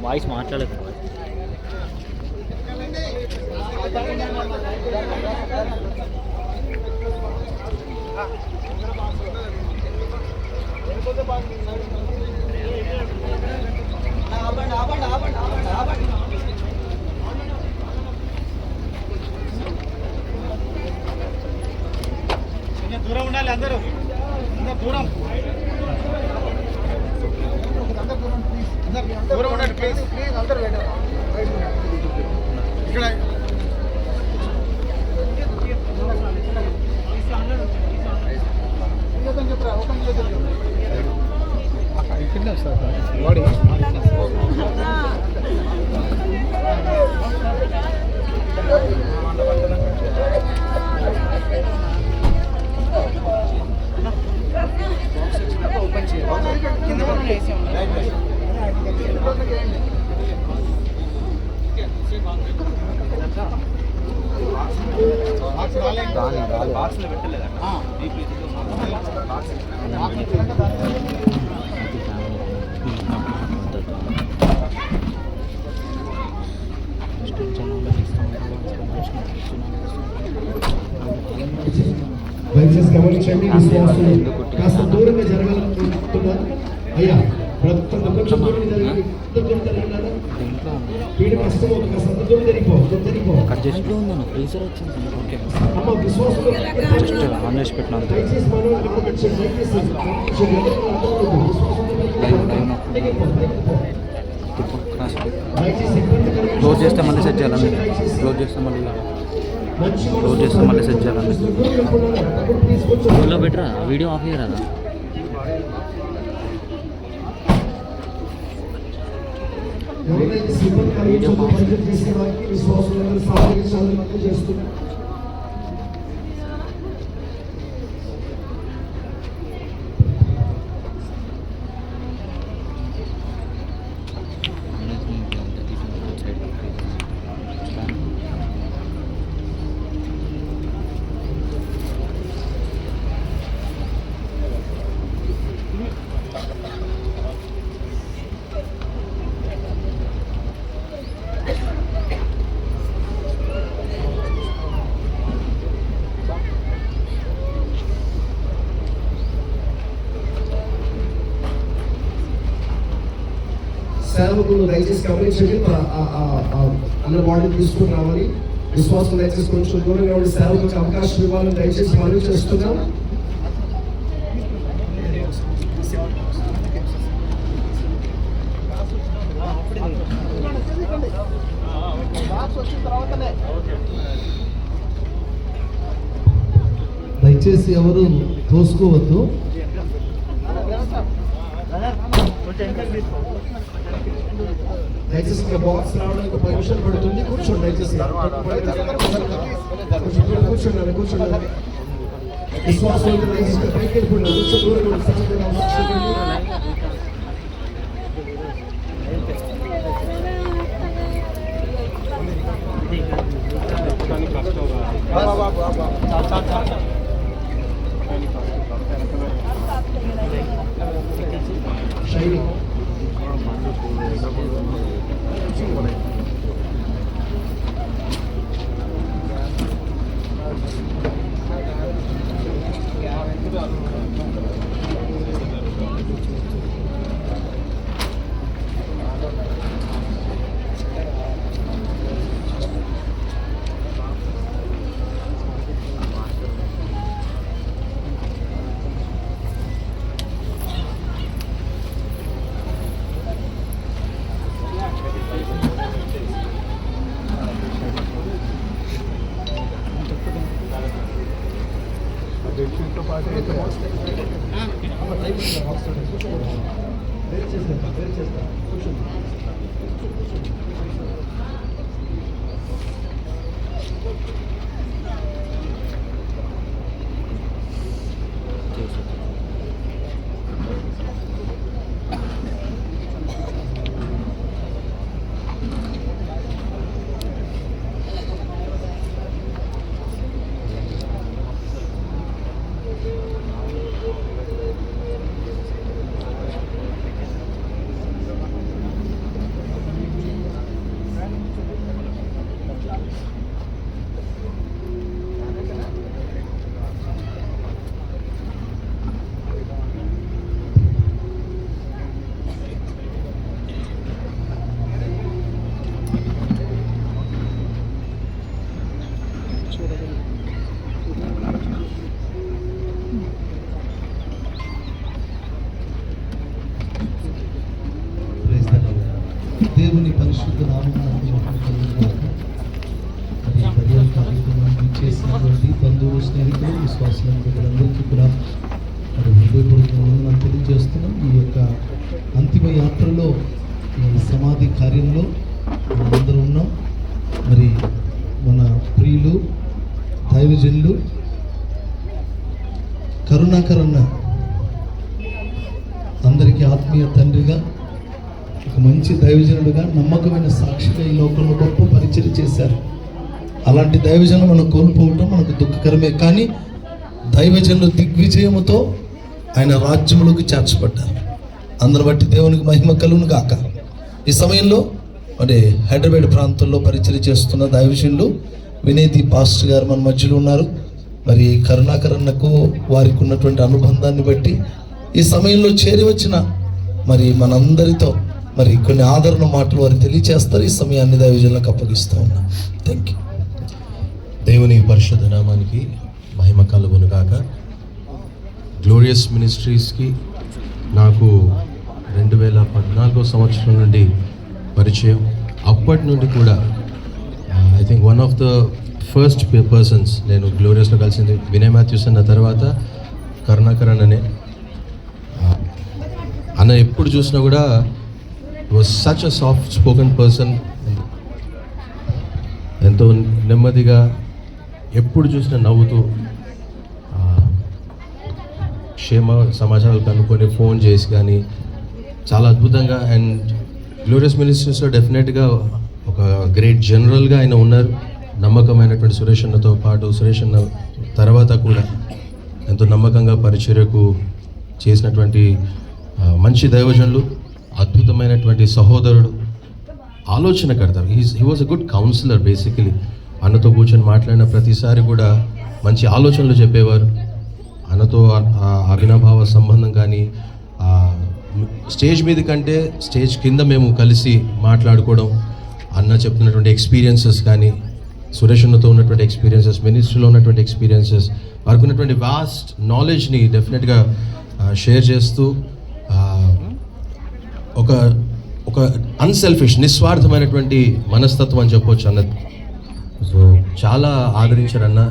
Voice మాట్లాడలేదు. దూరం ఉండాలి, అందరూ దూరం దూరం ఉండండి ప్లీజ్ ప్లీజ్ అందరూ ఇక్కడ బాడీ ఓపెన్ చేయాలి కింద వేసాం బాక్స్లో పెట్టలేదా? దయచేసి గమనించండి, విశ్వాసులు కాస్త దూరంగా జరగాలనుకుంటున్నారు. అయ్యా కొంచెం దూరం జరిగి వీడి కష్టం కాస్త దూరం జరిగిపో అమ్మ విశ్వాసులు దయచేసి క్లోజ్ చేస్తే మళ్ళీ సెట్ చేయాలండి. క్లోజ్ చేస్తే మళ్ళీ సెట్ చేయాలండి. ఫోన్లో పెట్టరా, వీడియో ఆఫ్ చేయరా? ఎవరైతే సిబ్బంది పనిచేసే చేసే వారికి విశ్వాసులందరూ సహకరించాలని చేస్తున్నారు. సేవకులు దయచేసి గమనించండి, అన్న వాడిని తీసుకుని రావాలి. విశ్వాసం దయచేసి కొంచెం దూరంగా ఉండి సేవకులకు అవకాశం ఇవ్వాలని దయచేసి మనం చేస్తున్నాం. దయచేసి ఎవరు తోసుకోవద్దు. దయచేసి ఇంకా బాక్స్ రావడానికి 10 నిమిషాలు పడుతుంది. కూర్చోండి, దయచేసి కూర్చోండి. విశ్వాసం దయచేసి పైకి వెళ్ళిపోండి. కొంచెం దూరంగా శైలి పరిశుద్ధ నామమునందు మహిమ కలుగును గాక. మరి పర్యాయ కార్యక్రమాన్ని చేసినటువంటి బంధువులు, స్నేహితులు, విశ్వాసులందరికీ కూడా మరి హృదయపూర్వక వందనాలు తెలియజేస్తున్నాం. ఈ యొక్క అంతిమ యాత్రలో, ఈ సమాధి కార్యంలో అందరూ ఉన్నాం. మరి మన ప్రియులు దైవజనులు కరుణాకర్ అన్న అందరికీ ఆత్మీయ తండ్రిగా, ఒక మంచి దైవజనుడుగా, నమ్మకమైన సాక్షిగా ఈ లోకంలో గొప్ప పరిచయం చేశారు. అలాంటి దైవజనులు మనం కోల్పోవటం మనకు దుఃఖకరమే. కానీ దైవజనులు దిగ్విజయముతో ఆయన రాజ్యములోకి చేర్చబడ్డారు. అందరు బట్టి దేవునికి మహిమ కలుగును గాక. ఈ సమయంలో మరి హైదరాబాద్ ప్రాంతంలో పరిచయం చేస్తున్న దైవజనులు వినేతి పాస్టర్ గారు మన మధ్యలో ఉన్నారు. మరి కరుణాకర్ అన్నకు వారికి ఉన్నటువంటి అనుబంధాన్ని బట్టి ఈ సమయంలో చేరి వచ్చిన మరి మనందరితో మరి కొన్ని ఆదరణ మాటలు వారు తెలియచేస్తారు. ఈ సమయాన్ని దైవజనులకు అప్పగిస్తూ ఉన్నాం. Thank you. దేవుని పరిశుద్ధ నామానికి మహిమ కలుగును గాక. గ్లోరియస్ మినిస్ట్రీస్కి నాకు 2014 సంవత్సరం నుండి పరిచయం. అప్పటి నుండి కూడా I think one of the first persons నేను గ్లోరియస్లో కలిసింది వినయ్ మాథ్యూస్ అన్న తర్వాత కరుణాకర్ అన్ననే. అన్న ఎప్పుడు చూసినా కూడా was such a soft spoken person. ఎంతో నెమ్మదిగా, ఎప్పుడు చూసినా నవ్వుతూ, క్షేమ సమాచారాలు కనుక్కొని ఫోన్ చేసి కానీ చాలా అద్భుతంగా. అండ్ గ్లోరియస్ మినిస్ట్రీస్లో డెఫినెట్గా ఒక గ్రేట్ జనరల్గా ఆయన ఉన్నారు. నమ్మకమైనటువంటి సురేష్ అన్నతో పాటు, సురేష్ అన్న తర్వాత కూడా ఎంతో నమ్మకంగా పరిచర్యకు చేసినటువంటి మంచి దైవజనులు, అద్భుతమైనటువంటి సహోదరుడు, ఆలోచనకర్త. He was a good counsellor. Basically అన్నతో కూర్చొని మాట్లాడిన ప్రతిసారి కూడా మంచి ఆలోచనలు చెప్పేవారు. అన్నతో అవినాభావ సంబంధం కానీ, స్టేజ్ మీద కంటే స్టేజ్ కింద మేము కలిసి మాట్లాడుకోవడం, అన్న చెప్తున్నటువంటి ఎక్స్పీరియన్సెస్ కానీ, సురేష్ అన్నతో ఉన్నటువంటి ఎక్స్పీరియన్సెస్, మినిస్ట్రీలో ఉన్నటువంటి ఎక్స్పీరియన్సెస్, వారికి ఉన్నటువంటి వాస్ట్ నాలెడ్జ్ని డెఫినెట్గా షేర్ చేస్తూ ఒక అన్సెల్ఫిష్, నిస్వార్థమైనటువంటి మనస్తత్వం అని చెప్పొచ్చు అన్నది. సో చాలా ఆదరించారు అన్న.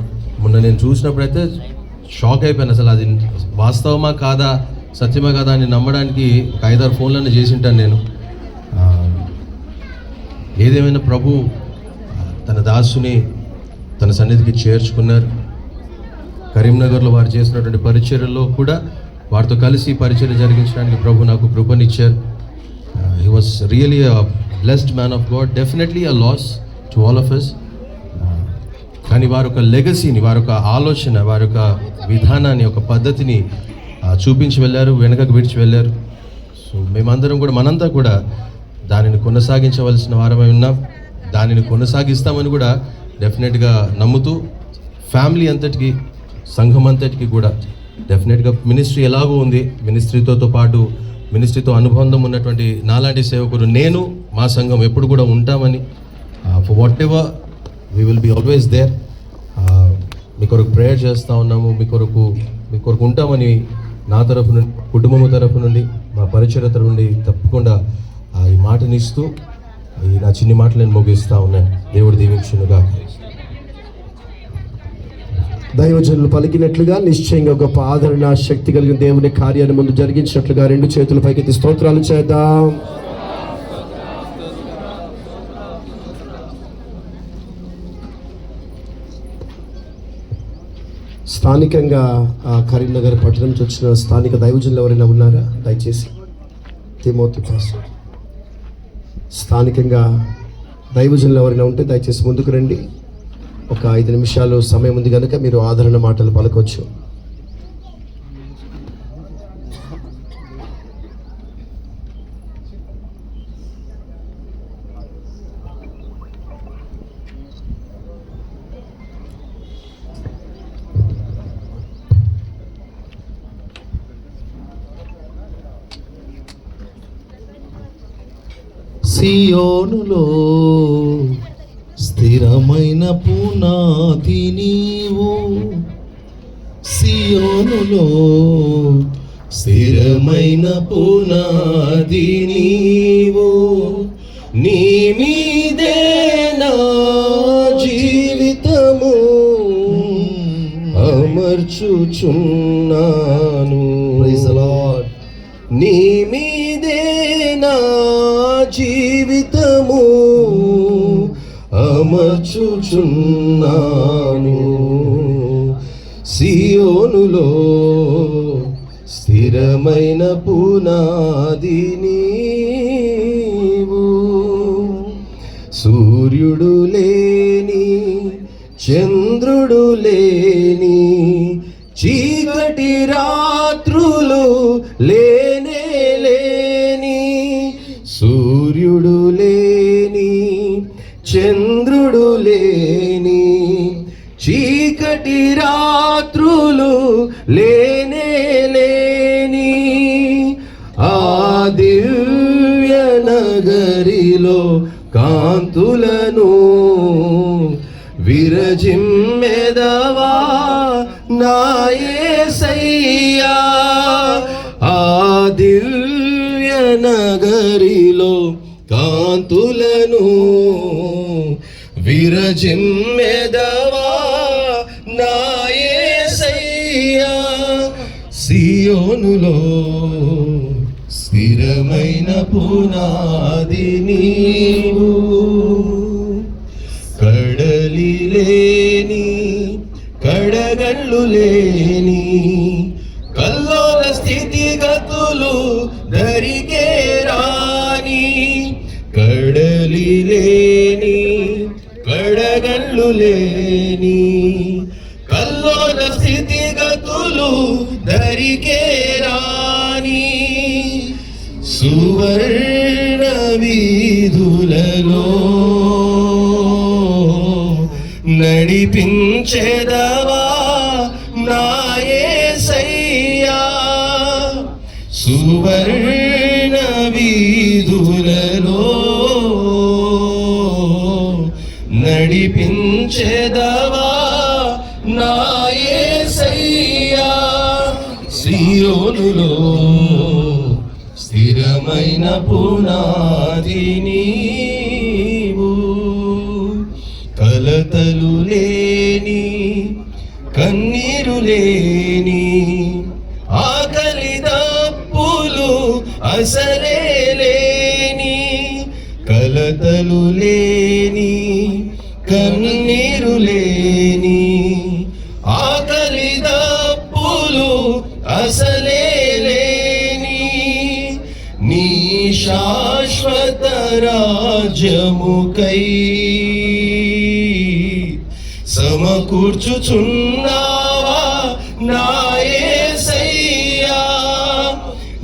మొన్న నేను చూసినప్పుడైతే షాక్ అయిపోయాను. అసలు అది వాస్తవమా కాదా, సత్యమా కాదా అని నమ్మడానికి ఒక 5-6 ఫోన్లను చేసి ఉంటాను నేను. ఏదేమైనా ప్రభు తన దాసుని తన సన్నిధికి చేర్చుకున్నారు. కరీంనగర్లో వారు చేసినటువంటి పరిచర్యలో కూడా వారితో కలిసి పరిచర్య జరిగించడానికి ప్రభు నాకు కృపనిచ్చారు. He was really a blessed man of God. Definitely a loss to all of us. కానీ వారి ఒక లెగసీని, వారి ఒక ఆలోచన, వారి ఒక విధానాన్ని, ఒక పద్ధతిని చూపించి వెళ్ళారు, వెనకకు విడిచి వెళ్ళారు. సో మేమందరం కూడా, మనంతా కూడా దానిని కొనసాగించవలసిన వారమై ఉన్నాం. దానిని కొనసాగిస్తామని కూడా డెఫినెట్గా నమ్ముతూ, ఫ్యామిలీ అంతటికి, సంఘం అంతటికి కూడా డెఫినెట్గా మినిస్ట్రీ ఎలాగో ఉంది, మినిస్ట్రీతో పాటు మినిస్ట్రీతో అనుబంధం ఉన్నటువంటి నాలాంటి సేవకుడు, నేను, మా సంఘం ఎప్పుడు కూడా ఉంటామని, for whatever we will be always there. మీ కొరకు ప్రేయర్ చేస్తూ ఉన్నాము, మీ కొరకు ఉంటామని నా తరపు నుండి, కుటుంబము తరపు నుండి, మా పరిచయ తరపు నుండి తప్పకుండా ఈ మాటనిస్తూ ఈ నా చిన్ని మాటలు నేను ముగిస్తూ ఉన్నాను. దేవుడు దీవించునుగా. దైవజనులు పలికినట్లుగా నిశ్చయంగా గొప్ప ఆదరణ, శక్తి కలిగిన దేవుని కార్యాన్ని ముందు జరిగించినట్లుగా 2 చేతుల పైకెత్తి స్తోత్రాలు చేద్దాం. స్థానికంగా కరీంనగర్ పట్టణం నుంచి వచ్చిన స్థానిక దైవజనులు ఎవరైనా ఉన్నారా? దయచేసి తిమోతి పాస్టర్. స్థానికంగా దైవజనులు ఎవరైనా ఉంటే దయచేసి ముందుకు రండి. ఒక 5 నిమిషాలు సమయం ఉంది కనుక మీరు ఆదరణ మాటలు పలకొచ్చు. సియోనులో స్థిరమైన పునాది నీవు, సియోనులో స్థిరమైన పునాది నీవు, నీ అమర్చుచున్నాను. Praise the Lord. నీ మీదే నా జీవితము అమర్చుచున్నాను. సియోనులో స్థిరమైన పునాది నీవు. సూర్యుడు లేని చంద్రుడు లేని చీకటి రాత్రులు లేనే లేని. సూర్యుడు లేని చంద్రుడు లేని చీకటి రాత్రులు లేనే లేని. ఆ దివ్య నగరిలో కాంతులను విరజిమ్మెదవా నా యేసయ్యా. ఆ దివ్య నగరిలో కాంతులను విరజిమ్మెదవా నా యేసయ్యా. సియోనులో స్థిరమైన పునాది నీవు. కడలి లేని కడగళ్ళు లేని కల్లోల స్థితిగతులు దరికే రాని. కడలి లేని కడగళ్ళు లేని కల్లోల స్థితిగతులు దరికే రాని. సువర్ణ వీధులలో నడిపించెదవా నా యేసయ్యా. సువర్ణ వీధులలో నడిపించెదవా నా యేసయ్యా. సియోనులో స్థిరమైన పునాది నీవు. కలతలు లేని కన్నీరు లేని ఆకలి దప్పులు అసలే లేని. కలతలు లేని కన్నీరు లేని ఆకలి దప్పులు అసలే లేని. నీ శాశ్వత రాజ్యముకై సమకూర్చుచున్నావా నా యేసయ్యా.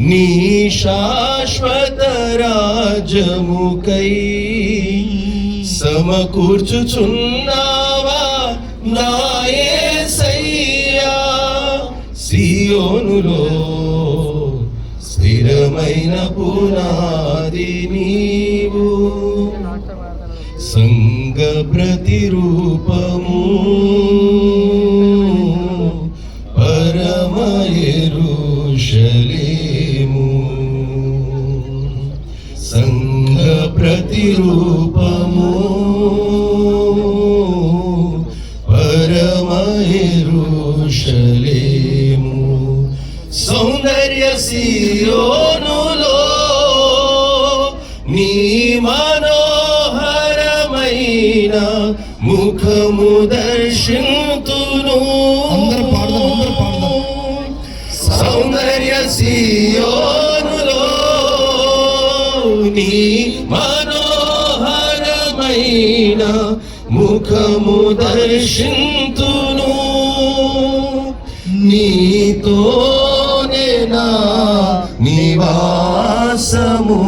నీ శాశ్వత రాజ్యముకై సమకూర్చుచున్నావా నా యేసయ్యా. సియోనులో స్థిరమైన పునాది నీవు. సంగ ప్రతిరూపము పరమ యెరూషలేము. సంగ ప్రతిరూపము పరమ యెరూషలేము. సౌందర్య సియోనులో నీ మనోహరమైన ముఖము దర్శింతును. అందరూ పాడదాం. సౌందర్య సియోనులో నీ మనోహరమైన ముఖము దర్శింతును. నీతోనే నా నివాసము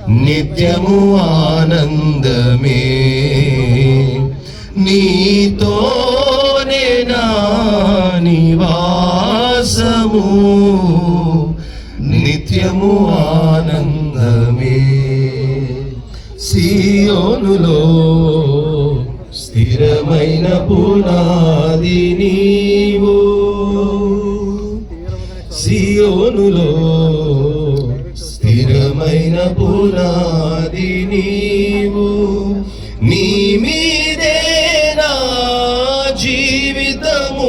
నిత్యము ఆనందమే. నీతోనే నా నివాసము నిత్యము ఆనందమే. సియోనులో స్థిరమైన పునాది నీవు. సియోనులో స్థిరమైన పునాది నీవు. నీ మీదే నా జీవితము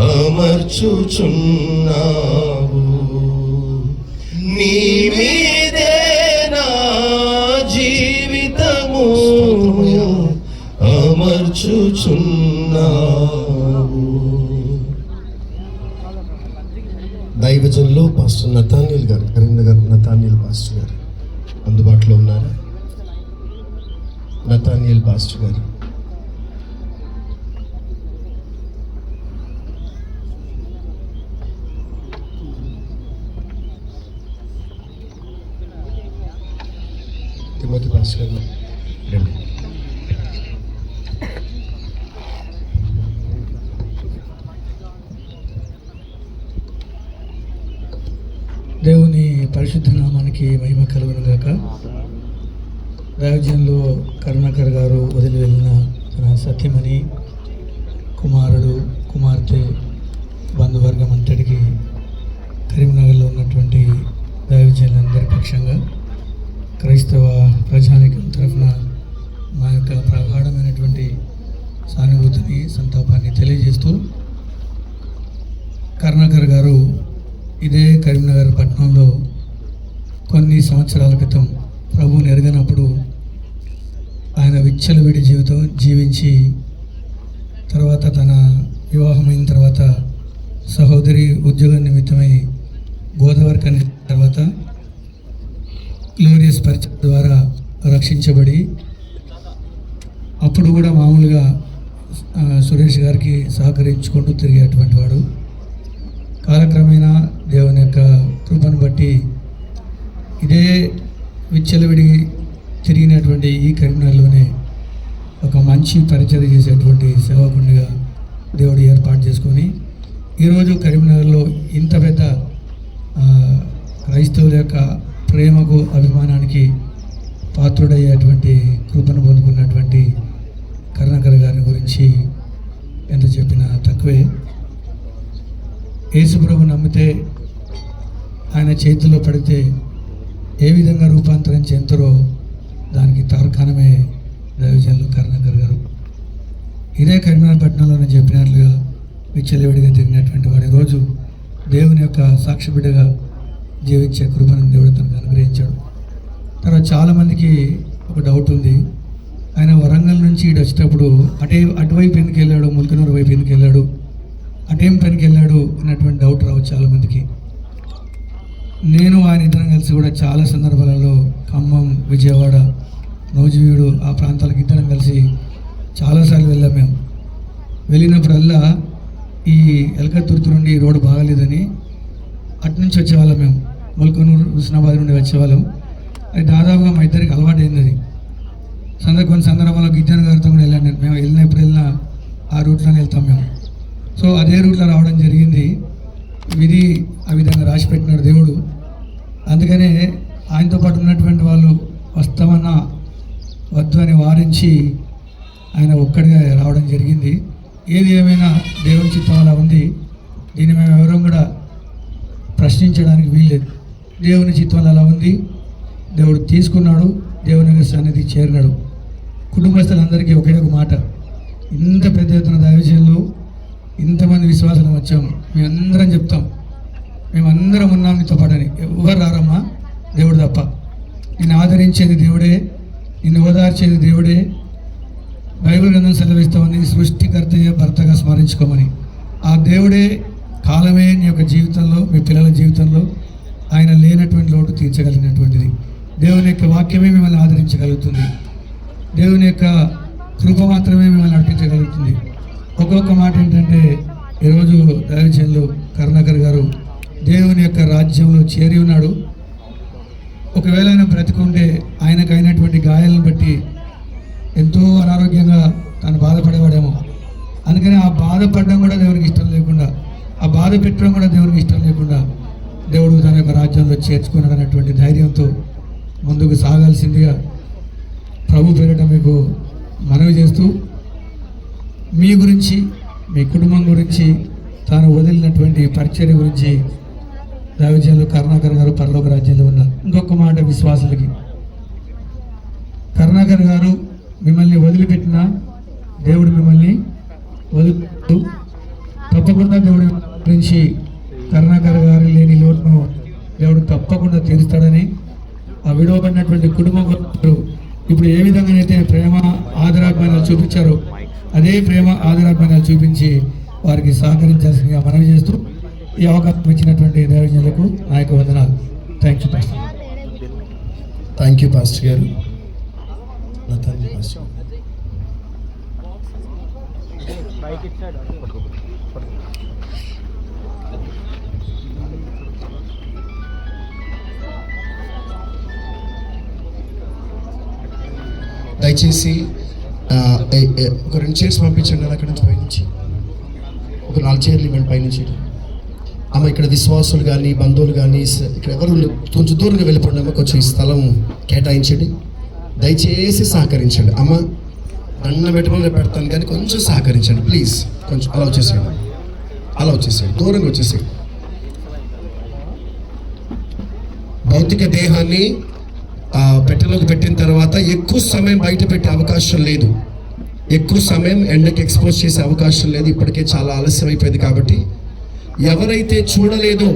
అమర్చుచున్నావు. నీ మీదే నా జీవితము అమర్చుచున్నావు. దైవజనులు పాస్టర్ నతానియల్ గారు, కరీంనగర్ నతానియల్ పాస్టర్ గారు అందుబాటులో ఉన్నారు. నతానియల్ పాస్టర్ గారు. తిమోతి పాస్టర్ గారు రండి. దేవుని పరిశుద్ధ నామానికి మహిమ కలుగును గాక. దైవజనులు కరుణాకర్ గారు వదిలి వెళ్ళిన తన సత్యమణి, కుమారుడు, కుమార్తె, బంధువర్గం అంతటికి కరీంనగర్లో ఉన్నటువంటి దైవజనులందరి పక్షంగా క్రైస్తవ ప్రజానికం తరఫున మా యొక్క ప్రగాఢమైనటువంటి సానుభూతిని, సంతాపాన్ని తెలియజేస్తూ, కరుణాకర్ గారు ఇదే కరీంనగర్ పట్టణంలో కొన్ని సంవత్సరాల క్రితం ప్రభువుని ఎరగనప్పుడు ఆయన విచ్చలవిడి జీవితం జీవించి తర్వాత తన వివాహమైన తర్వాత సహోదరి ఉద్యోగం నిమిత్తమై గోదావరి కని తర్వాత గ్లోరియస్ పరిచయం ద్వారా రక్షించబడి అప్పుడు కూడా మామూలుగా సురేష్ గారికి సహకరించుకుంటూ తిరిగేటువంటి వాడు. కాలక్రమేణా దేవుని యొక్క కృపను బట్టి ఇదే విచ్చలవిడి తిరిగినటువంటి ఈ కరీంనగర్లోనే ఒక మంచి పరిచయం చేసేటువంటి సేవకునిగా దేవుడు ఏర్పాటు చేసుకొని ఈరోజు కరీంనగర్లో ఇంత పెద్ద క్రైస్తవుల యొక్క ప్రేమకు, అభిమానానికి పాత్రుడయ్యేటువంటి కృపను పొందుకున్నటువంటి కరుణాకర్ గారి గురించి ఎంత చెప్పినా తక్కువే. యేసుప్రభు నమ్మితే, ఆయన చేతిలో పడితే ఏ విధంగా రూపాంతరం చెందుతారో దానికి తార్కాణమే దైవజనులు కరుణాకర్ గారు. ఇదే కరీంనగర్ పట్టణంలో నేను చెప్పినట్లుగా విచ్చలవిడిగా తిరిగినటువంటి వాడు ఈరోజు దేవుని యొక్క సాక్షి బిడ్డగా జీవించే కృపను దేవుడు తనకు అనుగ్రహించాడు. తర్వాత చాలామందికి ఒక డౌట్ ఉంది, ఆయన వరంగల్ నుంచి ఇటు వచ్చేటప్పుడు అటువైపు ఎందుకు వెళ్ళాడు, ముల్కనూరు వైపు ఎందుకు వెళ్ళాడు, అటేం పనికి వెళ్ళాడు అన్నటువంటి డౌట్ రావచ్చు చాలామందికి. నేను ఆయన ఇద్దరం కలిసి కూడా చాలా సందర్భాలలో ఖమ్మం, విజయవాడ, నూజివీడు ఆ ప్రాంతాలకు ఇద్దరం కలిసి చాలాసార్లు వెళ్ళాం. మేము వెళ్ళినప్పుడల్లా ఈ ఎలకతుర్తి నుండి ఈ రోడ్డు బాగాలేదని అటు నుంచి వచ్చేవాళ్ళం. మేము ముల్కనూరు, హుస్నాబాద్ నుండి వచ్చేవాళ్ళం. అది దాదాపుగా మా ఇద్దరికి అలవాటు అయింది. అది కొన్ని సందర్భాల్లో గిద్దెన్ గారితో కూడా వెళ్ళాను. మేము వెళ్ళినప్పుడు వెళ్ళినా ఆ రూట్లోనే వెళ్తాం మేము. సో అదే రూట్లో రావడం జరిగింది. విధి ఆ విధంగా రాసి పెట్టినాడు దేవుడు. అందుకనే ఆయనతో పాటు ఉన్నటువంటి వాళ్ళు వస్తామన్నా వద్దు అని వారించి ఆయన ఒక్కడిగా రావడం జరిగింది. ఏది ఏమైనా దేవుని చిత్తం అలా ఉంది. దీన్ని మేము ఎవరూ కూడా ప్రశ్నించడానికి వీల్లేదు. దేవుని చిత్తం అలా ఉంది. దేవుడు తీసుకున్నాడు, దేవుని యొక్క సన్నిధి చేరినాడు. కుటుంబస్తులందరికీ ఒకే ఒక మాట, ఇంత పెద్ద ఎత్తున దైవజనులు, ఇంతమంది విశ్వాసాలు వచ్చాము, మేమందరం చెప్తాం, మేమందరం ఉన్నాం నీతో పాటని. ఎవరు రారమ్మా, దేవుడు తప్ప. నిన్ను ఆదరించేది దేవుడే, నిన్ను ఓదార్చేది దేవుడే. బైబిల్ గ్రంథం సెలవిస్తామని సృష్టికర్తయ్య భర్తగా స్మరించుకోమని. ఆ దేవుడే కాలమే నీ యొక్క జీవితంలో, మీ పిల్లల జీవితంలో ఆయన లేనటువంటి లోటు తీర్చగలిగినటువంటిది. దేవుని యొక్క వాక్యమే మిమ్మల్ని ఆదరించగలుగుతుంది. దేవుని యొక్క కృప మాత్రమే మిమ్మల్ని నడిపించగలుగుతుంది. ఒక్కొక్క మాట ఏంటంటే, ఈరోజు దైవజనులు కరుణాకర్ గారు దేవుని యొక్క రాజ్యంలో చేరి ఉన్నాడు. ఒకవేళ ఆయన బ్రతికుంటే ఆయనకు అయినటువంటి గాయాలను బట్టి ఎంతో అనారోగ్యంగా తాను బాధపడేవాడేమో. అందుకని ఆ బాధపడడం కూడా దేవునికి ఇష్టం లేకుండా, ఆ బాధ పెట్టడం కూడా దేవునికి ఇష్టం లేకుండా దేవుడు తన యొక్క రాజ్యంలో చేర్చుకున్నాడు అన్నటువంటి ధైర్యంతో ముందుకు సాగాల్సిందిగా ప్రభు పేరిట మీకు మనవి చేస్తూ, మీ గురించి, మీ కుటుంబం గురించి, తాను వదిలినటువంటి పరిచర్య గురించి దైవజనులు కరుణాకర్ గారు పరలోక రాజ్యంలో ఉన్నారు. ఇంకొక మాట విశ్వాసులకి, కరుణాకర్ గారు మిమ్మల్ని వదిలిపెట్టినా దేవుడు మిమ్మల్ని తప్పకుండా దేవుడి గురించి కరుణాకర్ గారి లేని లోటును దేవుడు తప్పకుండా తీరుస్తాడని ఆ విడవబడినటువంటి కుటుంబం ఇప్పుడు ఏ విధంగానైతే ప్రేమ ఆదరాభిమానాలు చూపించారో అదే ప్రేమ ఆదరాభిమానాలు చూపించి వారికి సహకరించాల్సిందిగా మనవి చేస్తూ ఈ అవకాశం ఇచ్చినటువంటి దైవజనులకు నా యొక్క వందనాలు. Thank you pastor. Thank you pastor గారు. Thank you pastor. దయచేసి ఒక 2 చైర్స్ పంపించండి అక్కడ నుంచి పైనుంచి. ఒక 4 చైర్లు ఇవ్వండి పైనుంచి. అమ్మ ఇక్కడ విశ్వాసులు కానీ బంధువులు కానీ ఇక్కడ ఎవరు కొంచెం దూరంగా వెళ్ళిపోండి అమ్మ. కొంచెం ఈ స్థలం కేటాయించండి. దయచేసి సహకరించండి అమ్మ. దండం పెట్టుకుని పెడతాను కానీ కొంచెం సహకరించండి ప్లీజ్. కొంచెం అలా వచ్చేసేయండి, అలా వచ్చేసేయండి, దూరంగా వచ్చేసేయండి. భౌతిక దేహాన్ని పెట్టెలోకి పెట్టిన తర్వాత ఎక్కువ సమయం బయట పెట్టే అవకాశం లేదు. ఎక్కువ సమయం ఎండకి ఎక్స్పోజ్ చేసే అవకాశం లేదు. ఇప్పటికే చాలా ఆలస్యం అయిపోయింది కాబట్టి ఎవరైతే చూడలేదో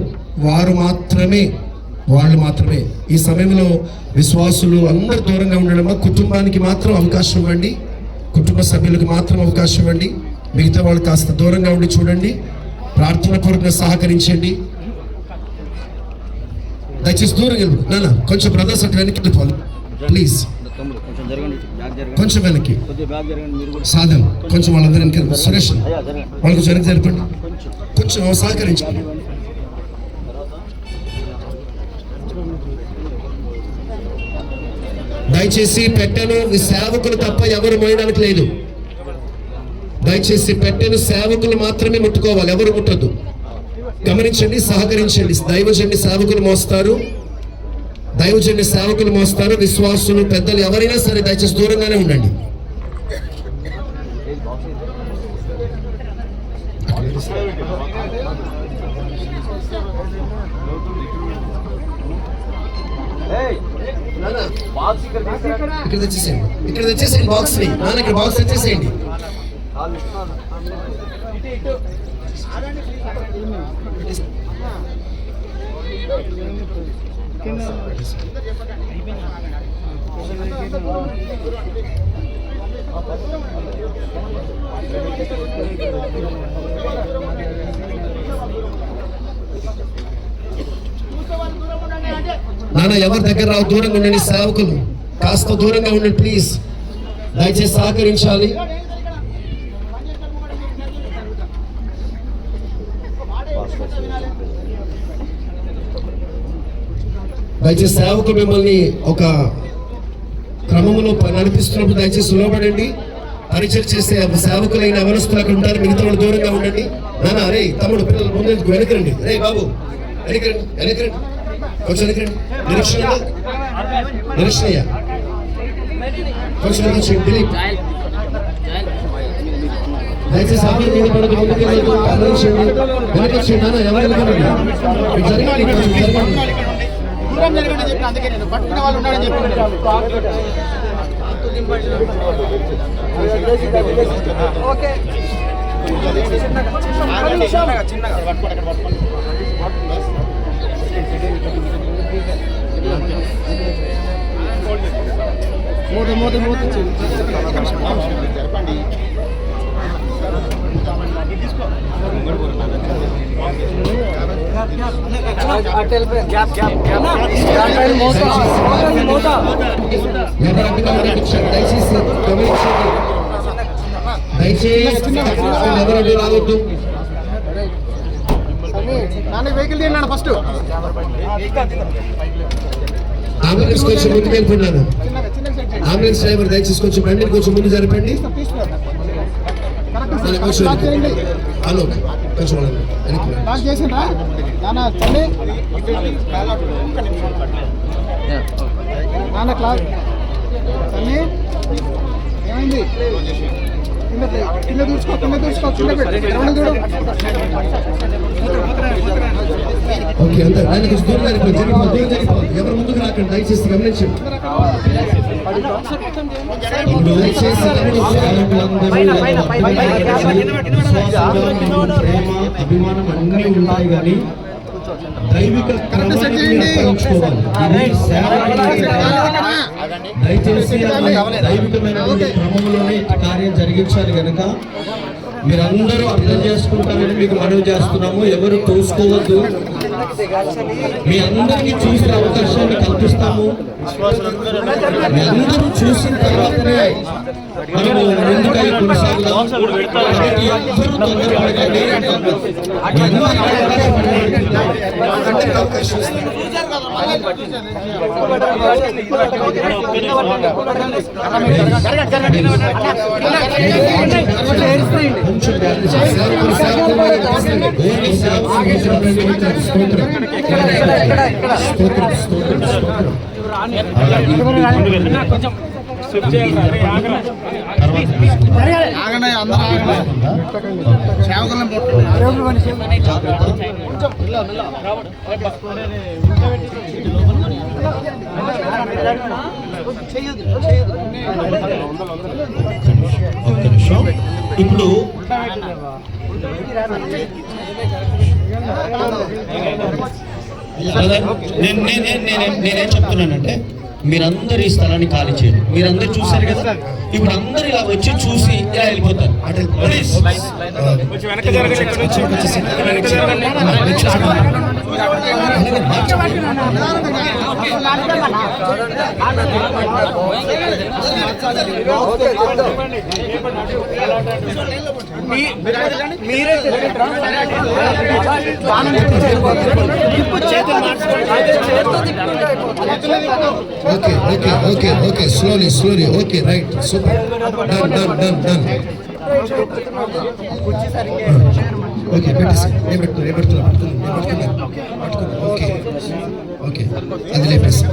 వాళ్ళు మాత్రమే ఈ సమయంలో విశ్వాసులు అందరూ దూరంగా ఉండడం. కుటుంబానికి మాత్రం అవకాశం ఇవ్వండి, కుటుంబ సభ్యులకు మాత్రం అవకాశం ఇవ్వండి. మిగతా వాళ్ళు కాస్త దూరంగా ఉండి చూడండి, ప్రార్థన పూర్వకంగా సహకరించండి. దయచేసి దూరంగా వెళ్ళి నాన్న కొంచెం బ్రదర్స్ అటు వెనక్కి వెళ్ళిపోవాలి ప్లీజ్. కొంచెం వెనక్కి సాధన్ కొంచెం వాళ్ళందరూ వెనక్కి. సురేష్ వాళ్ళకి వెనక్కి జరపండి, కొంచెం సహకరించండి. దయచేసి పెట్టెను సేవకులు తప్ప ఎవరు మోయడానికి లేదు. దయచేసి పెట్టెను సేవకులు మాత్రమే ముట్టుకోవాలి, ఎవరు ముట్టద్దు. గమనించండి, సహకరించండి. దైవజన్ని సేవకులు మోస్తారు. విశ్వాసులు పెద్దలు ఎవరైనా సరే దయచేసి దూరంగానే ఉండండి. ఇక్కడ తెచ్చేసేయండి బాక్స్ ని. నాన్న ఇక్కడ బాక్స్ తెచ్చేసేయండి. నాన్న ఎవరి దగ్గర రావు, దూరంగా ఉండండి. సేవకులు కాస్త దూరంగా ఉండండి ప్లీజ్. దయచేసి సహకరించాలి. దయచేసి సేవకులు మిమ్మల్ని ఒక క్రమంలో నడిపిస్తున్నప్పుడు దయచేసి లోబడండి. పరిచయం చేసే సేవకులైన అవనస్తులు అక్కడ ఉంటారు, మిగతా వాళ్ళు దూరంగా ఉండండి. నాన్న అరే తమ్ముడు పిల్లలు ముందు వెనకరండి. రే బాబు వెనకరండి, కొంచెం వెనకరండి. నిరీక్షణయ్య కొంచెం వెనకొచ్చేయండి. దిలీప్ దయచేసి అందరూ మీద పడదు, ముందుకు వెళ్ళదు. వెనకొచ్చేయండి నాన్న, ఎవరు వెనకరండి. జరగాలి, కొంచెం జరగాలి. దూరం జరగండి చెప్పి అందుకే నేను పట్టుకునే వాళ్ళు ఉన్నాడని చెప్పి ఓకే జరపండి. ఎవరు రావద్దు. వెహికల్ తీయండి ఫస్ట్. అంబులెన్స్ కొంచెం ముందుకు వెళ్ళిపోయినాను. అంబులెన్స్ డ్రైవర్ దయచేసి కొంచెం బండిని కొంచెం ముందు జరపండి. హలో కొంచెం లాక్ చేసిండ్రా నాన్న తల్లి నాన్న క్లాస్ తల్లి ఏమైంది కింద దూసుకో కింద పెట్టు చూడు. ఓకే అంతా ఆయన కొంచెం దూరం జరిగిపో. ఎవరు ముందుకు రాకండి దయచేసి గమనించండి. దయచేసి ప్రేమ అభిమానం అన్నీ ఉంటాయి కానీ దైవిక క్రమాన్ని అర్థించుకోవాలి. దయచేసి దైవికమైనటువంటి క్రమంలోనే కార్యం జరిగించాలి కనుక మీరందరూ అర్థం చేసుకుంటారని మీకు మనవి చేస్తున్నాము. ఎవరు తోసుకోవద్దు. మీ అందరికీ చూసే అవకాశాన్ని కల్పిస్తాము. మీ అందరూ చూసిన తర్వాతనే మనము ముందుకై కొనసాగుదాం. కాబట్టి ఎవ్వరూ తొందరపడకండి. మీ అందరికీ అవకాశం ఇస్తాను. ఇప్పుడు నేనేం చెప్తున్నానంటే మీరందరూ ఈ స్థలాన్ని ఖాళీ చేయండి. మీరందరూ చూసారు కదా, ఇప్పుడు అందరు ఇలా వచ్చి చూసి ఇలా వెళ్ళిపోతారు. Okay okay okay okay slowly okay right super done okay పెట్టేసి నేను పెడుతున్నా ఓకే ఓకే అది లేపేసి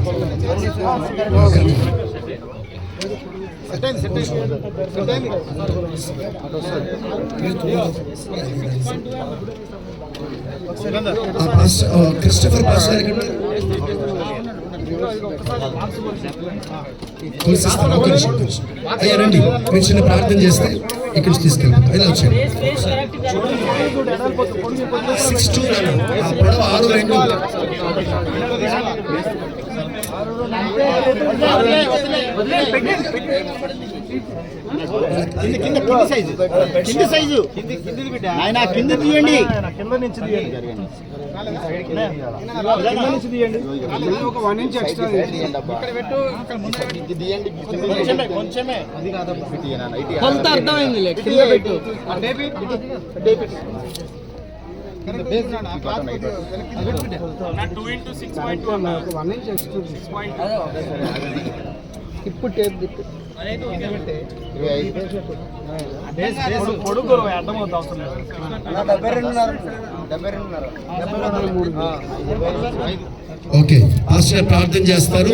క్రిస్టఫర్ పాస్ గారికి అయ్యా రండి, మీరు చిన్న ప్రార్థన చేస్తే ఇక్కడ నుంచి తీసుకెళ్తాం. ఇలా వచ్చాడు 6'2" పొడవ 6'2". కింద సైజు ఆయన కింద తీయండి, కింద నుంచి తీయండి. ఒక 1 ఇంచ్ ఎక్స్ట్రా ఇక్కడ పెట్టు, తీయండి కొంచెమే. అది కాదమ్మా, కొంత అర్థమైంది. కింద పెట్టు, ఇప్పుడు టేప్ తిప్పు. పొడుగు అర్థమవుతా అవసరం లేదు. 72. ఓకే, పాస్టర్ ప్రార్థన చేస్తారు.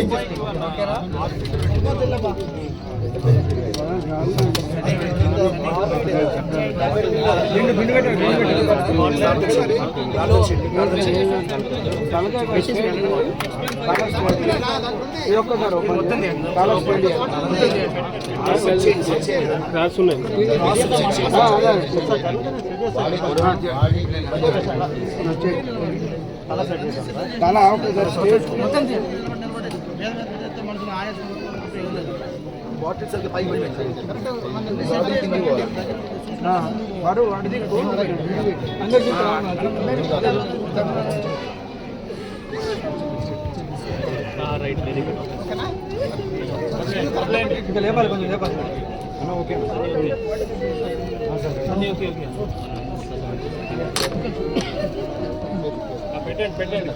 బాటిల్ సరిగ్గా పైకి ఇంకా లేపాలి, కొంచెం లేపాలి. ఓకే పెట్టండి.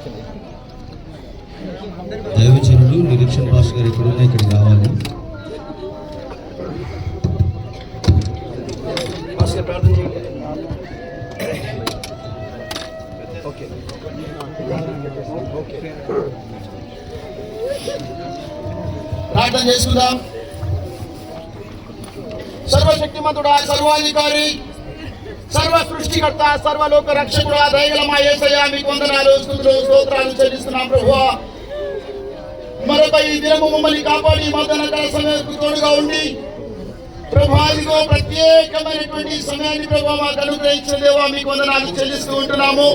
దైవజనుడు నిరీక్షణ భాష గారు ఎక్కడున్నా ఇక్కడికి రావాలి. ప్రార్థన చేయండి. ఓకే ప్రార్థన చేసుకుందాం. సర్వశక్తిమంతుడా, సర్వాధికారి, సర్వ సృష్టికర్త, సర్వలోక రక్షకుడా, దయగల మా యేసయ్యా మీకు వందనాలు, స్తుతులు, స్తోత్రాలు చెల్లిస్తున్నాం ప్రభువా. మరొక ఈ దినము మమ్మల్ని కాపాడి మధ్యాహ్న సమయానికి తోడుగా ఉండి ప్రభా ఇదిగో ప్రత్యేకమైనటువంటి సమయాన్ని ప్రభా మాకు అనుగ్రహించిన దేవా మీకు వందనాలు చెల్లిస్తూ ఉంటున్నాము.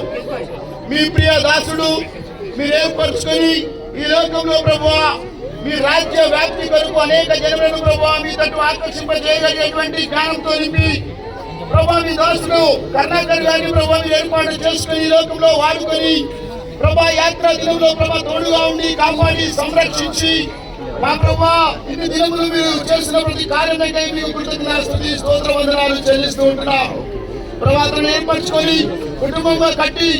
మీ ప్రియ దాసుడు మీరేర్పరుచుకొని ఈ లోకంలో ప్రభువా మీ రాజ్య వ్యాప్తి కొరకు అనేక జనములను ప్రభువా మీ తట్టు ఆకర్షింపజేయగలిగేటువంటి జ్ఞానంతో నింపి ప్రభా మీ దాసుడు కర్ణాకర్ గారిని ప్రభా మీరు ఏర్పాటు చేసుకుని ఈ లోకంలో వాడుకొని ప్రభా యాత్రా దినంలో ప్రభా తోడుగా ఉండి కాపాడి సంరక్షించి మా ప్రభా ఇన్ని దినములు మీరు చేసిన ప్రతి కార్యమైతే మీకు కృతజ్ఞతాస్తుతి స్తోత్ర వందనాలు చెల్లిస్తూ ఉంటున్నాం. ప్రభాతను ఏర్పరచుకొని కుటుంబంగా కట్టి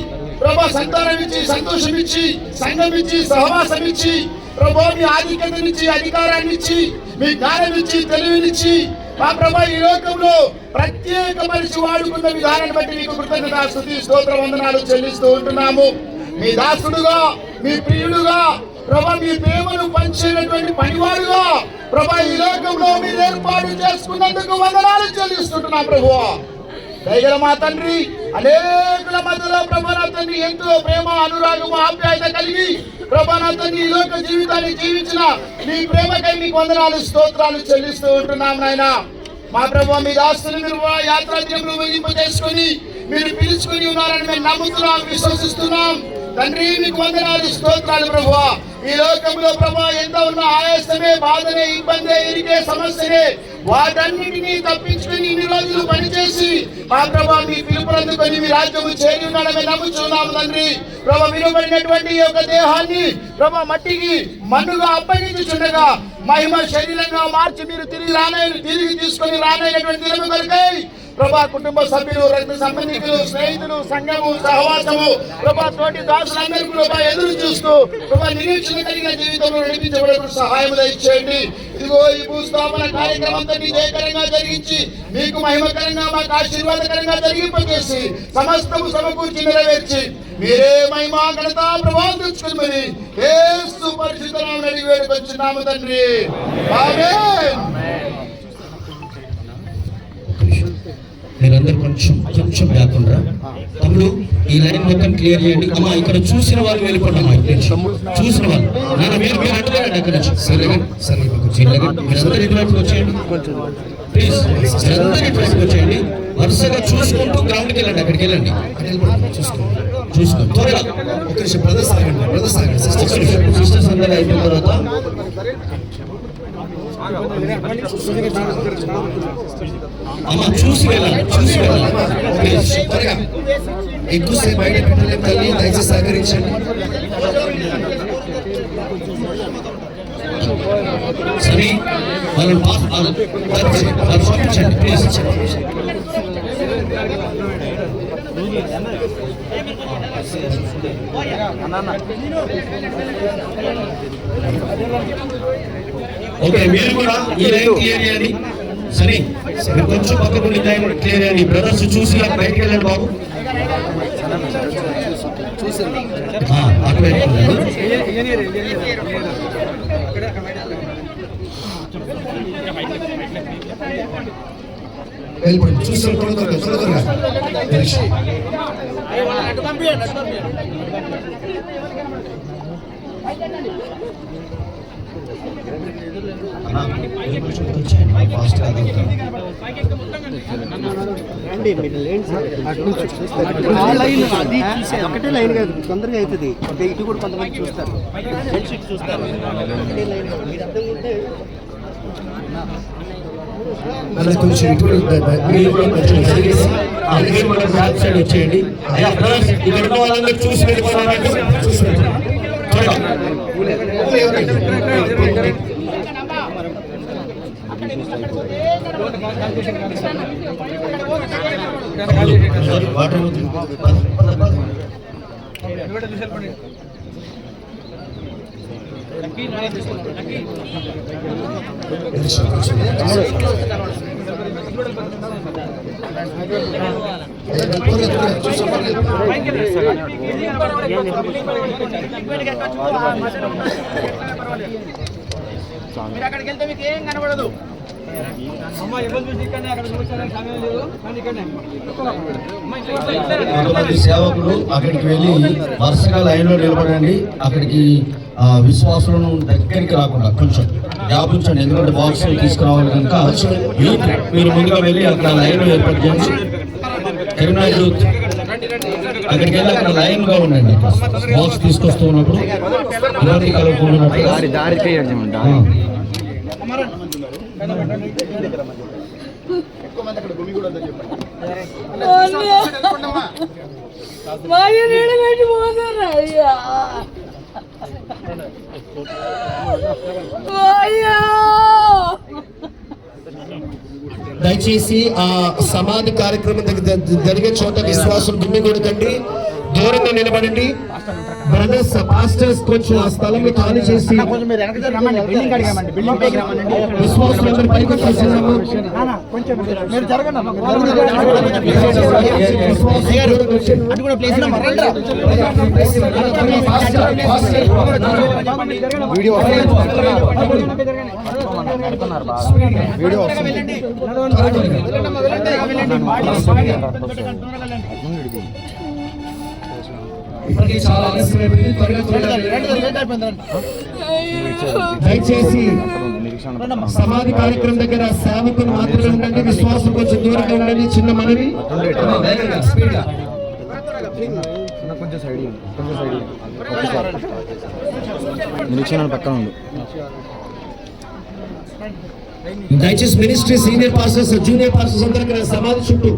ప్రభా సంతానం ఇచ్చి, సంతోషం ఇచ్చి, సంఘం ఇచ్చి, సహవాసం ఇచ్చి ప్రభా మీ ఆధిక్యతనిచ్చి, అధికారాన్ని ఇచ్చి, మీ జ్ఞానం ఇచ్చి, తెలివినిచ్చి మా ప్రభా ఈ లోకంలో ప్రత్యేక మనిషి వాడుకున్న విధానాన్ని బట్టి మీకు కృతజ్ఞతాస్తుతి స్తోత్ర వందనాలు చెల్లిస్తూ ఉంటున్నాము. మీ దాసుడుగా, మీ ప్రియుడుగా ప్రభా మీ ప్రేమను పంచేటటువంటి పనివాడుగా ప్రభా ఈ లోకంలో మీరు ఏర్పాటు చేసుకున్నందుకు వందనాలు చెల్లిస్తుంటున్నాం ప్రభువా. దయగల మా తండ్రి, అనేకుల మధ్యలో ప్రభా నా తండ్రి ఎంతో ప్రేమ, అనురాగము, ఆప్యాయత కలిగి ప్రభా నా తండ్రి ఈ లోక జీవితాన్ని జీవించిన మీ ప్రేమకై మీకు వందనాలు స్తోత్రాలు చెల్లిస్తూ ఉంటున్నాం నాయన. మా ప్రభా మీ దాస్తులు మీరు యాత్రా దినములు వెలింప చేసుకొని మీరు పిలుచుకుని ఉన్నారని మేము నమ్ముతున్నాం, విశ్వసిస్తున్నాం తండ్రి. మీకు వందనాలు స్తోత్రాలు ప్రభువా. ఈ లోకంలో ప్రభా ఎంత ఉన్న ఆయాసమే, బాధనే, ఇబ్బందే, ఇరిగే, సమస్యనే వాటన్నిటినీ తప్పించుకుని ఇన్ని రోజులు పనిచేసి మా ప్రభా మీ పిలుపునందుకొని మీ రాజ్యము చేరి ఉన్నాడని నమ్ముచున్నాము తండ్రి. ప్రభా విలువబడినటువంటి ఈ యొక్క దేహాన్ని ప్రభా మట్టికి మన్నుగా అప్పగించుచుండగా మహిమ శరీరంగా మార్చి మీరు తిరిగి తీసుకొని రానైనటువంటి దినము కొరకై ప్రభా కుటుంబ సభ్యులు, రక్త సంబంధికులు, స్నేహితులు, సంఘము, సహవాసము ప్రభా తోటి దాసులందరికీ ప్రభా ఎదురు చూస్తూ ప్రభా నిరీక్షణ కలిగిన జీవితంలో నడిపించబడకు సహాయం దయచేయండి. ఇదిగో ఈ భూస్థాపన కార్యక్రమంతో జయకరంగా జరిగించి మీకు మహిమకరంగా మాకు ఆశీర్వాదకరంగా జరిగింపజేసి సమస్తము సమకూర్చి నెరవేర్చి మీరే మహిమ ఘనత ప్రభావం తెచ్చుకుని యేసు పరిశుద్ధ నామమున అడిగి వేడుకొంచున్నాము తండ్రి. ఆమేన్. మీరందరూ కొంచెం లేకుండా తమ్ముడు ఈ లైన్ మొత్తం క్లియర్ చేయండి. అమ్మా ఇక్కడ చూసిన వాళ్ళు వెళ్ళిపోండి. అమ్మా చూసిన వాళ్ళు మీరు అడ్డుకోండి అక్కడ నుంచి. మీరందరూ ఇటువైపు వచ్చేయండి ప్లీజ్. మీరందరూ ఇటువైపు వచ్చేయండి. వరుసగా చూసుకుంటూ గ్రౌండ్కి వెళ్ళండి. అక్కడికి వెళ్ళండి, చూసుకోండి త్వరగా. ఒక నిమిషం బ్రదర్స్ ఆగండి. సిస్టర్స్ అందరూ అయిపోయిన తర్వాత అమ్మ చూసి వెళ్ళాలి. త్వరగా ఎక్కువసేపు బయట పెట్టలేం తల్లి, దయచేసి సహకరించండి. సరే వాళ్ళని పంపించండి ప్లీజ్. ఓకే మీరు కూడా ఈ లైన్ క్లియర్ చేయాలి. సరే మీరు కొంచెం పక్కకు లైన్ క్లియర్ చేయాలి. బ్రదర్స్ చూసి బయటకు వెళ్ళండి బాబు. అటువైపు వెళ్ళిపోండి. చూస్తాం త్వరగా. ఒకటే లైన్ కాదు, తొందరగా అవుతుంది. ఇటు కూడా కొంతమంది చూస్తారు, అలా కొంచెం బ్యాక్ సైడ్ వచ్చేయండి. ఇక్కడ వాళ్ళందరూ చూసి మీరు అక్కడికి వెళ్తే మీకు ఏం కనబడదు. కొంతమంది సేవకులు అక్కడికి వెళ్ళి వరుసగా లైన్లో నిలబడండి. అక్కడికి విశ్వాసులను దగ్గరికి రాకుండా కొంచెం గ్యాప్ ఉంచండి, ఎందుకంటే బాక్సులు తీసుకురావాలి కనుక మీరు ముందుగా వెళ్ళి అక్కడ లైన్ ఏర్పాటు చేయండి. కరీంనగర్ యూత్ అక్కడికి వెళ్ళి అక్కడ లైన్ గా ఉండండి. బాక్స్ తీసుకొస్తూ ఉన్నప్పుడు ఇబ్బంది కలగకుండా దయచేసి ఆ సమాధి కార్యక్రమం జరిగే చోట విశ్వాసం గుమ్మిగూడకండి, దూరంగా నిలబడండి. బ్రదర్స్ పాస్టర్స్ కొంచెం ఆ స్థలం ఖాళీ చేసి విశ్వాసులందరూ పైకి వచ్చేసాము. ఇప్పటికీ చాలా ఆలస్యమైపోయింది. దయచేసి సమాధి కార్యక్రమం దగ్గర సేవకులు మాత్రమే ఉండండి, విశ్వాసం కొంచెం దూరంగా ఉండండి. చిన్న మనవి. దయచేసి ministry senior pastors junior pastors అందరికీ సమాధి చుట్టూ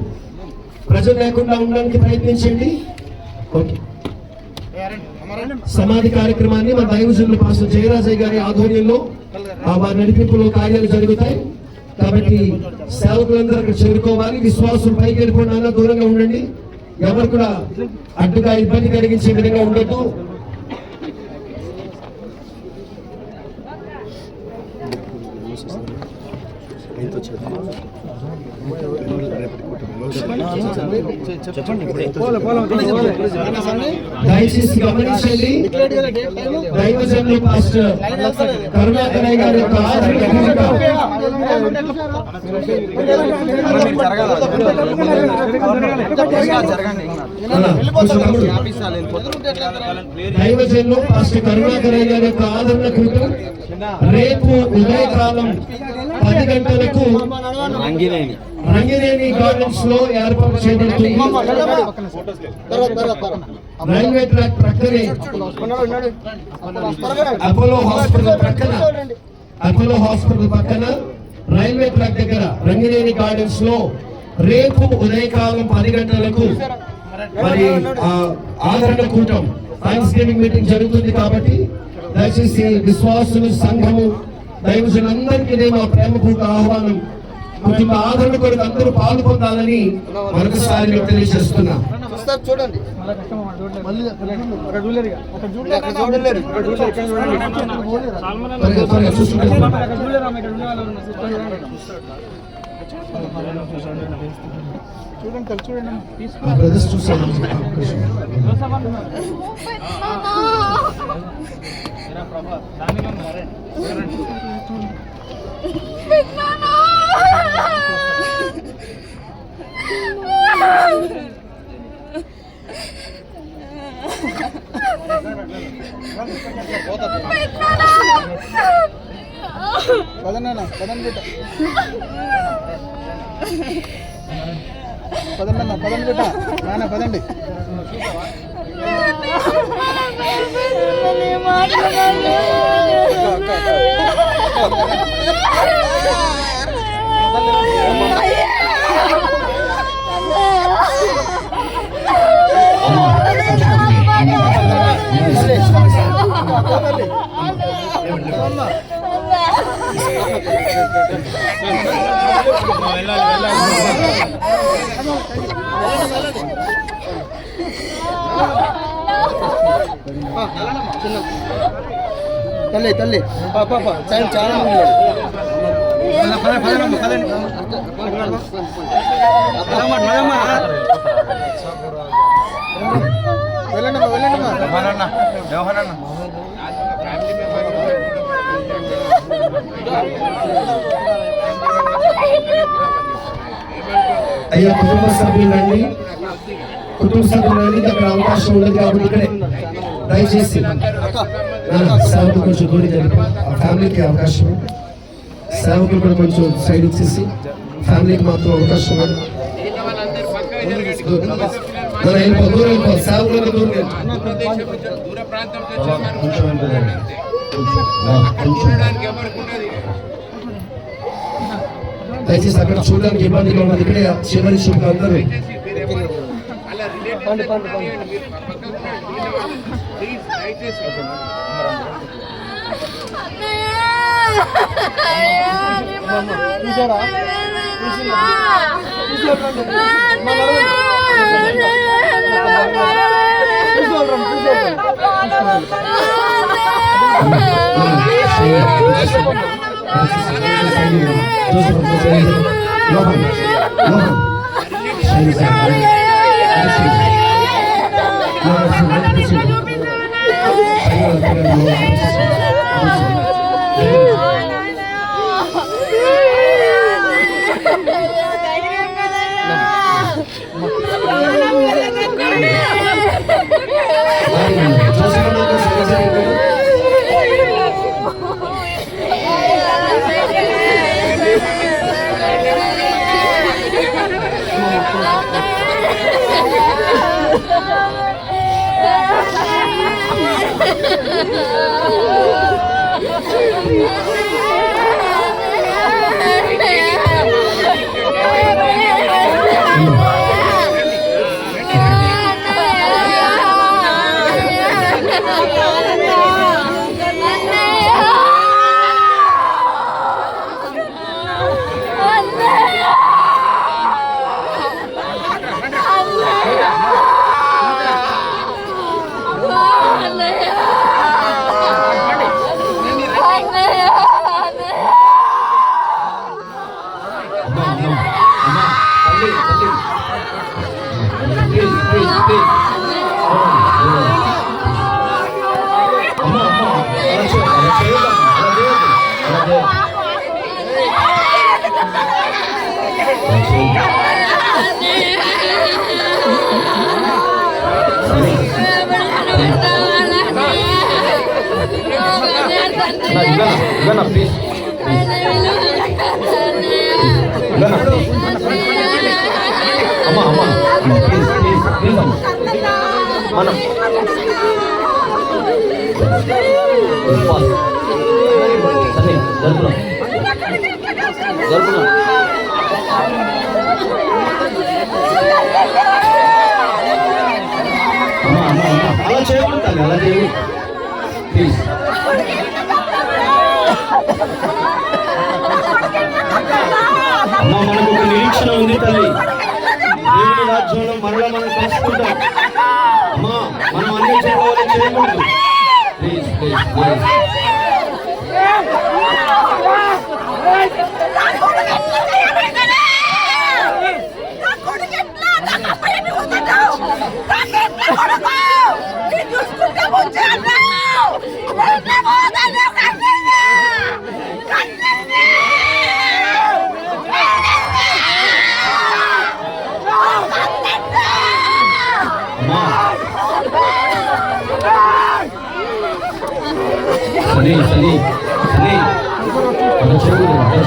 ప్రజలు లేకుండా ఉండడానికి ప్రయత్నించండి. ఓకే. సమాధి కార్యక్రమాన్ని మన దైవజనులు పాస్టర్ జయరాజయ్య గారి ఆధ్వర్యంలో వారి నడిపింపులో కార్యాలు జరుగుతాయి కాబట్టి సేవకులందరూ అక్కడ చేరుకోవాలి. విశ్వాసం పైకి వెళ్ళిపోయినా దూరంగా ఉండండి, ఎవరు కూడా అడ్డుగా ఇబ్బంది కలిగించే విధంగా ఉండొద్దు. దయచేసి గమనించండి, దైవజనులు పాస్టర్ కరుణాకరయ్య గారి యొక్క దైవజనులు పాస్టర్ కరుణాకరయ్య గారి యొక్క ఆదరణ కూటం రేపు ఉదయకాలం 10 గంటలకు రంగినేని గార్డెన్స్ లో ఏర్పాటు చేయబడుతుంది. రైల్వే ట్రాక్ ప్రక్కనే అపోలో హాస్పిటల్ పక్కన రైల్వే ట్రాక్ దగ్గర రంగినేని గార్డెన్స్ లో రేపు ఉదయకాలం 10 గంటలకు మరి ఆదరణ కూటం థాంక్స్ గివింగ్ మీటింగ్ జరుగుతుంది కాబట్టి దయచేసి విశ్వాసులు సంఘము దైవజనులందరికీ మా ప్రేమపూర్వక ఆహ్వానం. కుటుంబ ఆదరణ కొరకు అందరూ పాల్పొందాలని మరొకసారి తెలియజేస్తున్నా. చూడండి బ్రదర్స్ చూసాను. పదండి బిడ్డ నాన్న పదండి. తల్లి తల్లి టైం చాలా ఉంది. వెళ్ళండి వ్యవహారన్న అయ్యా కుటుంబ సభ్యులండి, అక్కడ అవకాశం ఉండదు కాబట్టి ఇక్కడే దయచేసి సేవకులు కొంచెం దూరం జరిపి ఆ ఫ్యామిలీకి అవకాశం, సేవకులు కూడా కొంచెం సైడ్ ఇచ్చేసి ఫ్యామిలీకి మాత్రం అవకాశం ఇవ్వండి. మనం వెళ్ళిపో సేవకులకు దూరం దయచేసి అక్కడ చూడడానికి ఇబ్బందిగా ఉన్నది. ఇక్కడే చివరి చూపు అందరూ అలా చేయకూడదు, అలా చేయకూడదు ప్లీజ్. అమ్మా మనకు ఒక నిరీక్షణ ఉంది తల్లి, దేవుని రాజ్యంలో మరలా మనం కలుసుకుంటాం. అమ్మా మనం అన్ని చెప్పాలని చేయకూడదు ప్లీజ్ ప్లీజ్ ప్లీజ్. సరే సరే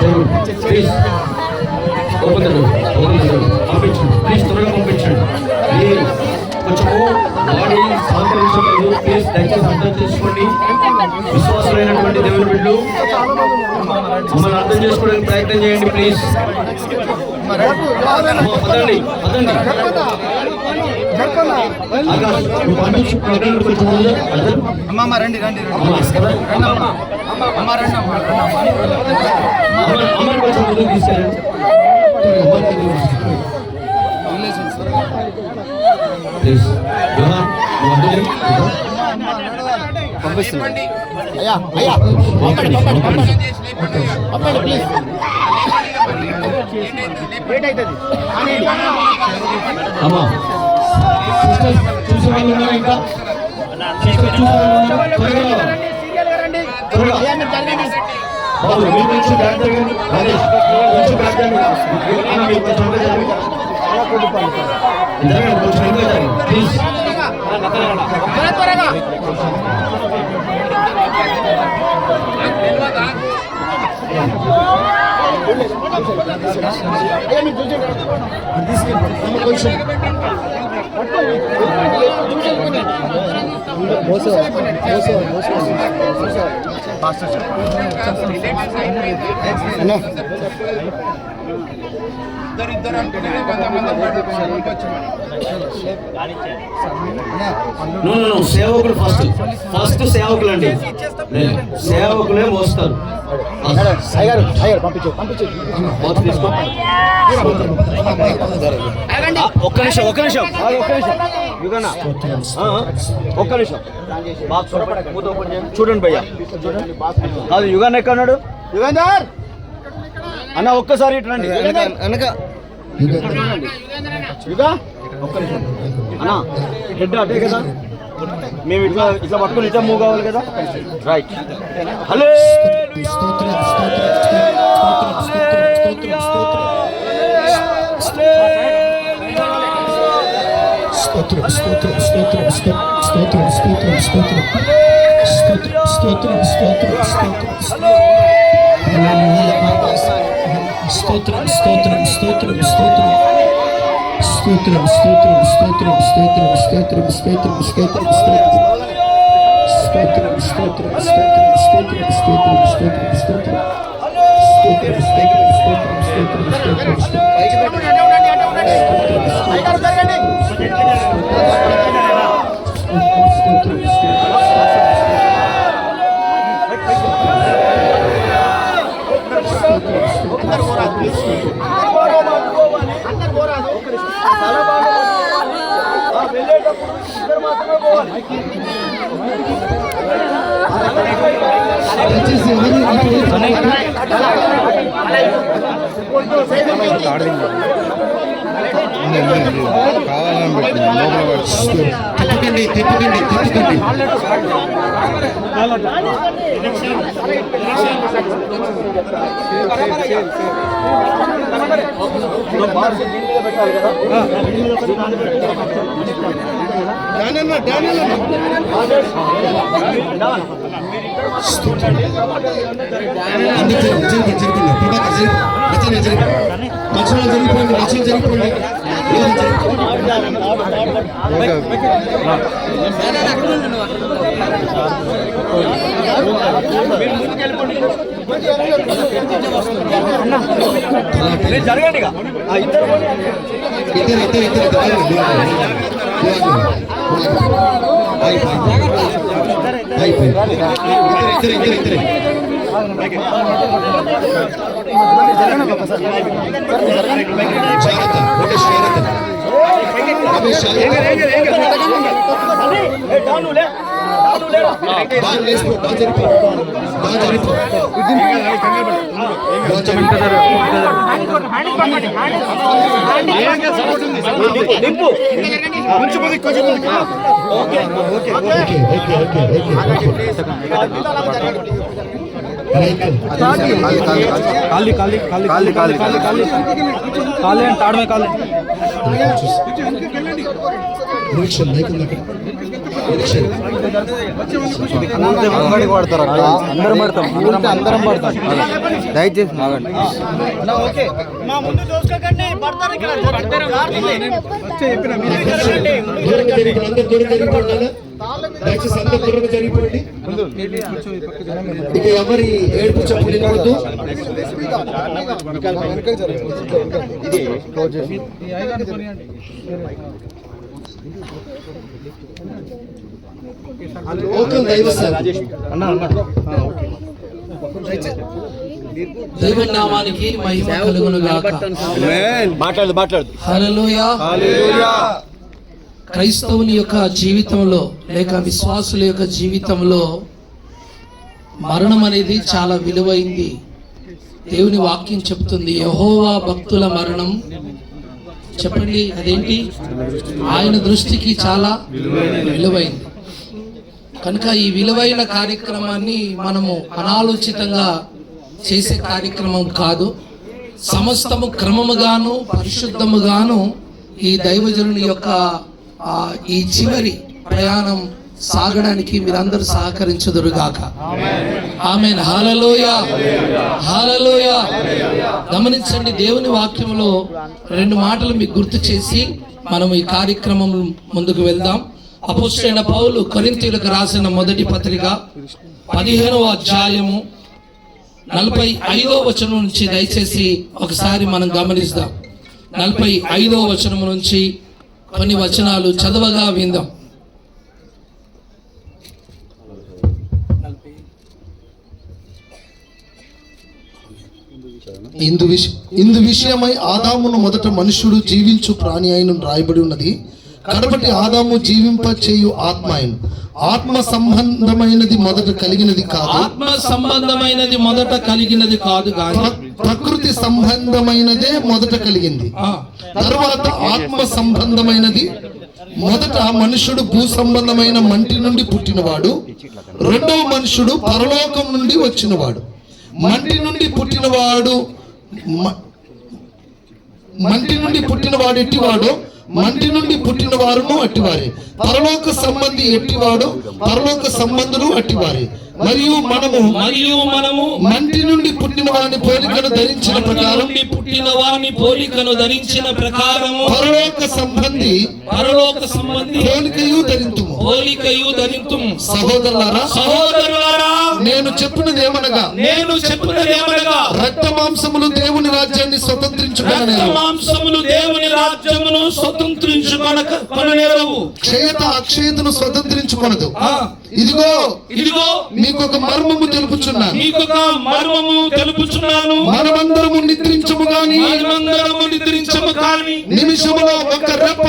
సరే please open the door, open the door, పంపించండి ప్లీజ్, త్వరగా పంపించండి ప్లీజ్. కొంచెము బాడీ సహకరించగలరు ప్లీజ్, దయచేసి అర్థం చేసుకోండి. విశ్వాసులైనటువంటి దేవుని బిడ్డలు మమ్మల్ని అర్థం చేసుకోవడానికి ప్రయత్నం చేయండి ప్లీజ్. పదండి పదండి. అమ్మమ్మ రండి రండి అమ్మని కొంచెం ముందుకు తీసుకెళ్ళండి. ప్లీజ్ పంపిస్తుంది. అయ్యా అయ్యా పంపండి పంపండి పంపండి పంపండి ప్లీజ్. లేట్ అవుతుంది. అమ్మా సిస్టర్స్ చూసే వాళ్ళు ఉన్నారా? ఇంకా సిస్టర్ చూసే వాళ్ళు త్వరగా బాబు మీరు కొంచెం బ్యాక్ జరగండి. రాజేష్ కొంచెం బ్యాక్ జరగండి. మీకు కొంచెం బ్యాక్ జరగండి. సేవకులు ఫస్ట్ సేవకులు అండి, సేవకులే మోస్తారు. ఒక్క నిమిషం చూడండి భయ్యా, అది యుగాన్ ఎక్కన్నాడు. యుగంధర్ అన్న ఒక్కసారి ఇట్రండి వెనక. యుగా ఒక్క నిమిషం అన్న, హెడ్ అటే కదా, మేము ఇట్లా పట్టుకొని ఇట్లా మూవ్ కావాలి కదా. రైట్. హలో జరగండి. అందరం పడతాం దయచేసి జరిగిపోండి. ఇక ఎవరి ఏడుపు చెప్పలేదు. దేవుని నామానికి మహిమ కలుగును గాక. మాట్లాడు. హల్లెలూయా. క్రైస్తవుని యొక్క జీవితంలో లేక విశ్వాసుల యొక్క జీవితంలో మరణం అనేది చాలా విలువైంది. దేవుని వాక్యం చెప్తుంది, యెహోవా భక్తుల మరణం, చెప్పండి అదేంటి, ఆయన దృష్టికి చాలా విలువైంది. కనుక ఈ విలువైన కార్యక్రమాన్ని మనము అనాలోచితంగా చేసే కార్యక్రమం కాదు. సమస్తము క్రమముగాను పరిశుద్ధముగాను ఈ దైవజనుని యొక్క ఈ చివరి ప్రయాణం సాగడానికి మీరందరూ సహకరించుదురుగాక. ఆమేన్. హల్లెలూయా, హల్లెలూయా. గమనించండి, దేవుని వాక్యంలో 2 మాటలు మీకు గుర్తు చేసి మనం ఈ కార్యక్రమం ముందుకు వెళ్దాం. అపోస్తలుడైన పౌలు కొరింథీయులకు రాసిన మొదటి పత్రిక 15వ అధ్యాయము 45వ వచనం నుంచి దయచేసి ఒకసారి మనం గమనిద్దాం. 45వ వచనం నుంచి కొన్ని వచనాలు చదవగా విందాం. ఇందు విషయమై ఆదామును మొదట మనుష్యుడు జీవించు ప్రాణి అయిన రాయబడి ఉన్నది. కడపటి ఆదాము జీవింప చేయు ఆత్మ అయిన. ఆత్మ సంబంధమైనది మొదట కలిగినది కాదు. ఆత్మ సంబంధమైనది మొదట కలిగినది కాదు కానీ ప్రకృతి సంబంధమైనదే మొదట కలిగింది. తరువాత ఆత్మ సంబంధమైనది. మొదట మనుషుడు భూ సంబంధమైన మంటి నుండి పుట్టినవాడు. రెండవ మనుషుడు పరలోకం నుండి వచ్చినవాడు. మంటి నుండి పుట్టినవాడు ఎట్టివాడు, మంటి నుండి పుట్టిన వారును అట్టివారే. పరలోక సంబంధి ఎట్టివాడు, పరలోక సంబంధులు అట్టివారే. మరియు మనము మంటి నుండి పుట్టిన వారిని పోలికను ధరించిన ప్రకారము పరలోక సంబంధి పోలికయు ధరింతుము. సహోదరులారా, నేను చెప్పినది ఏమనగా రక్త మాంసములు దేవుని రాజ్యాన్ని స్వతంత్రించుకొననేరవు. క్షయత అక్షయతను స్వతంత్రించుకొనదు. ఇదిగో మీకు ఒక మర్మము తెలుపుచున్నాను. మనమందరము నిద్రించము గాని నిమిషములో ఒక రెప్ప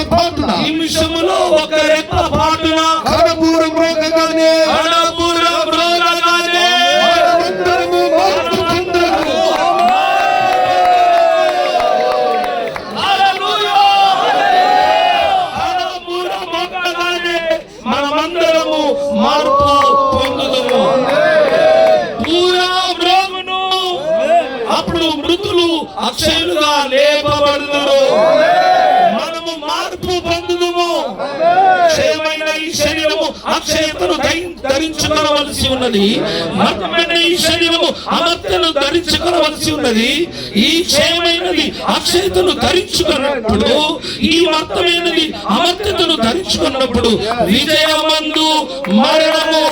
పాటున కడబూర మ్రోగగానే మనమందరము మార్పు పొందుదుము. మనమందరము మార్పు పొందుదుము. అప్పుడు మృతులు అక్షయులుగా లేపబడుదురు. మనము మార్పు పొందుదుము. క్షయమైన ఈ శరీరము అక్షయతను ధరించుకోవలసి ఉన్నది. మర్తమైన ఈ శరీరము అమర్తను ధరించుకోవలసి ఉన్నది. ఈ క్షయమైనది అక్షయతను ధరించుకున్నప్పుడు, ఈ మర్తమైనది అమర్తను ధరించుకున్నప్పుడు విజయమందు మరణము